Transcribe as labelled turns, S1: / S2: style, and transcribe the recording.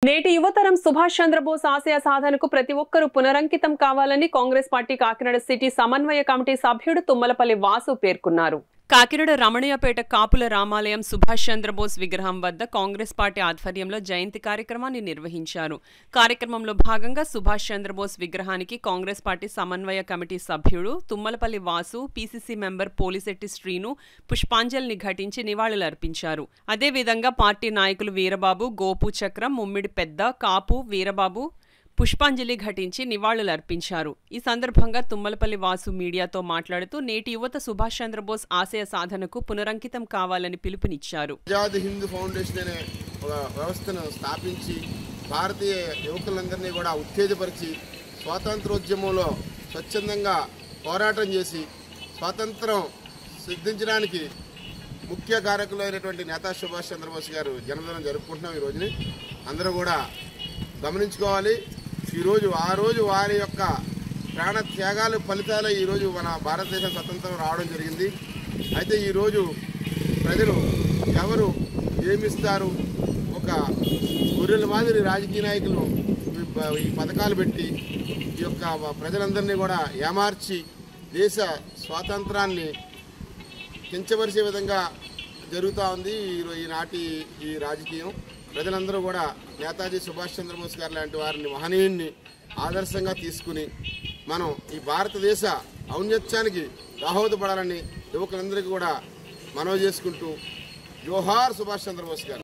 S1: నేటి యువతరం సుభాష్ చంద్రబోస్ ఆశయ సాధనకు ప్రతి ఒక్కరూ పునరంకితం కావాలని కాంగ్రెస్ పార్టీ కాకినాడ సిటీ సమన్వయ కమిటీ సభ్యుడు తుమ్మలపల్లి వాసు పేర్కొన్నారు. కాకినాడ రమణయ్యపేట కాపుల రామాలయం సుభాష్ చంద్రబోస్ విగ్రహం వద్ద కాంగ్రెస్ పార్టీ ఆధ్వర్యంలో జయంతి కార్యక్రమాన్ని నిర్వహించారు. కార్యక్రమంలో భాగంగా సుభాష్ చంద్రబోస్ విగ్రహానికి కాంగ్రెస్ పార్టీ సమన్వయ కమిటీ సభ్యుడు తుమ్మలపల్లి వాసు, పీసీసీ మెంబర్ పోలిశెట్టి శ్రీను పుష్పాంజలిని ఘటించి నివాళులర్పించారు. అదేవిధంగా పార్టీ నాయకులు వీరబాబు, గోపు చక్రం, ముమ్మిడి పెద్ద, కాపు, వీరబాబు పుష్పాంజలి ఘటించి నివాళులర్పించారు. ఈ సందర్భంగా తుమ్మలపల్లి వాసు మీడియాతో మాట్లాడుతూ నేటి యువత సుభాష్ చంద్రబోస్ ఆశయ సాధనకు పునరంకితం కావాలని పిలుపునిచ్చారు.
S2: ఆజాద్ హింద్ ఫౌండేషన్ అనే ఒక వ్యవస్థను స్థాపించి భారతీయ యువకులందరినీ కూడా ఉత్తేజపరిచి స్వాతంత్రోద్యమంలో స్వచ్ఛందంగా పోరాటం చేసి స్వాతంత్రం సిద్ధించడానికి ముఖ్య కారకులైనటువంటి నేతా సుభాష్ చంద్రబోస్ గారు జన్మదినం జరుపుకుంటున్నాం. ఈ రోజుని అందరూ కూడా గమనించుకోవాలి. ఆ రోజు వారి యొక్క ప్రాణ త్యాగాలు ఫలితాలే ఈరోజు మన భారతదేశం స్వతంత్రం రావడం జరిగింది. అయితే ఈరోజు ప్రజలు ఎవరు ఏమిస్తారు, ఒక గొర్రెల మాదిరి రాజకీయ నాయకులు ఈ పథకాలు పెట్టి ఈ యొక్క ప్రజలందరినీ కూడా ఏమార్చి దేశ స్వాతంత్రాన్ని కించపరిచే విధంగా జరుగుతూ ఉంది ఈనాటి ఈ రాజకీయం. ప్రజలందరూ కూడా నేతాజీ సుభాష్ చంద్రబోస్ గారు లాంటి వారిని, మహనీయుడిని ఆదర్శంగా తీసుకుని మనం ఈ భారతదేశ ఔన్నత్యానికి దోహదపడాలని యువకులందరికీ కూడా మనవి చేసుకుంటూ జోహార్ సుభాష్ చంద్రబోస్ గారు.